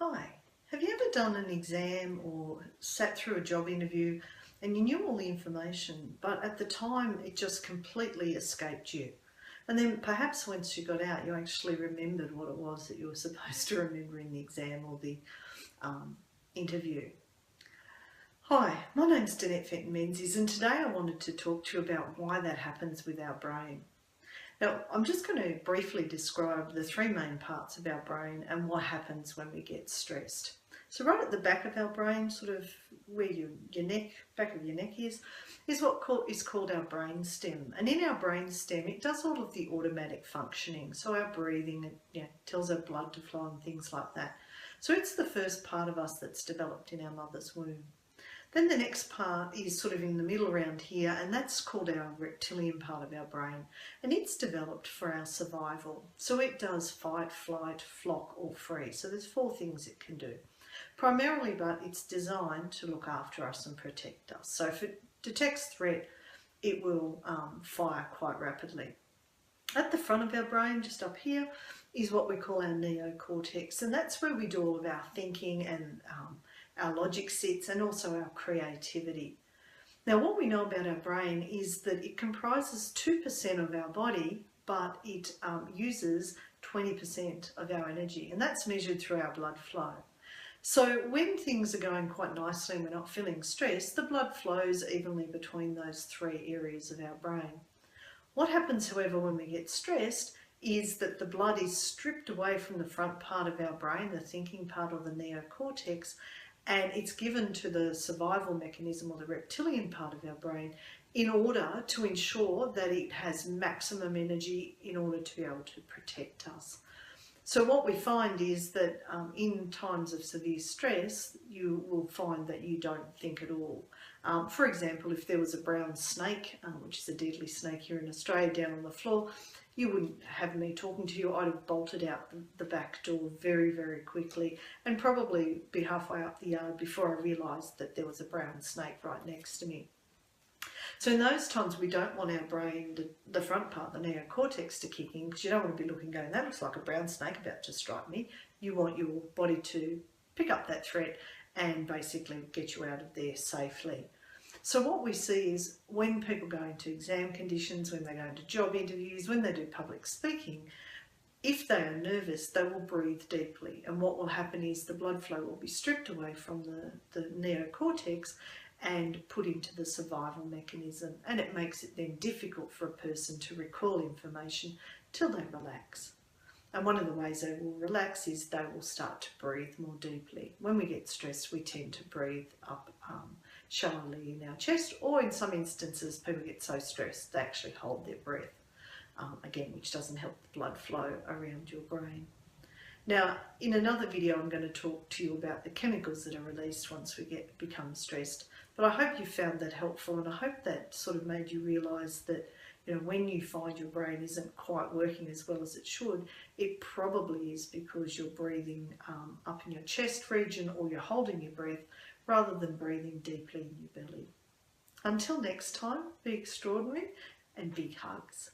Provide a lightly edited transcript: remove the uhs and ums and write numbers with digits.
Hi, have you ever done an exam or sat through a job interview and you knew all the information, but at the time it just completely escaped you? And then perhaps once you got out, you actually remembered what it was that you were supposed to remember in the exam or the interview. Hi, my name's Danette Fenton-Menzies, and today I wanted to talk to you about why that happens with our brain. Now, I'm just going to briefly describe the three main parts of our brain and what happens when we get stressed. So right at the back of our brain, sort of where your back of your neck is what is called our brain stem. And in our brain stem, it does all of the automatic functioning. So our breathing, it tells our blood to flow and things like that. So it's the first part of us that's developed in our mother's womb. Then the next part is sort of in the middle around here, and that's called our reptilian part of our brain, and it's developed for our survival. So it does fight, flight, flock or free. So there's four things it can do. Primarily, but it's designed to look after us and protect us. So if it detects threat, it will fire quite rapidly. At the front of our brain, just up here, is what we call our neocortex, and that's where we do all of our thinking and our logic sits, and also our creativity. Now, what we know about our brain is that it comprises 2% of our body, but it uses 20% of our energy, and that's measured through our blood flow. So when things are going quite nicely and we're not feeling stressed, the blood flows evenly between those three areas of our brain. What happens, however, when we get stressed is that the blood is stripped away from the front part of our brain, the thinking part or the neocortex, and it's given to the survival mechanism or the reptilian part of our brain in order to ensure that it has maximum energy in order to be able to protect us. So what we find is that in times of severe stress, you will find that you don't think at all. For example, if there was a brown snake, which is a deadly snake here in Australia, down on the floor, you wouldn't have me talking to you. I'd have bolted out the back door very, very quickly and probably be halfway up the yard before I realised that there was a brown snake right next to me. So in those times, we don't want our brain, the front part, the neocortex, to kick in, because you don't want to be looking going, that looks like a brown snake about to strike me. You want your body to pick up that threat and basically get you out of there safely. So what we see is when people go into exam conditions, when they go into job interviews, when they do public speaking, if they are nervous, they will breathe deeply. And what will happen is the blood flow will be stripped away from the neocortex and put into the survival mechanism. And it makes it then difficult for a person to recall information till they relax. And one of the ways they will relax is they will start to breathe more deeply. When we get stressed, we tend to breathe up shallowly in our chest, or in some instances, people get so stressed they actually hold their breath, again, which doesn't help the blood flow around your brain. Now, in another video, I'm going to talk to you about the chemicals that are released once we become stressed. But I hope you found that helpful, and I hope that sort of made you realise that when you find your brain isn't quite working as well as it should, it probably is because you're breathing up in your chest region, or you're holding your breath rather than breathing deeply in your belly. Until next time, be extraordinary and big hugs.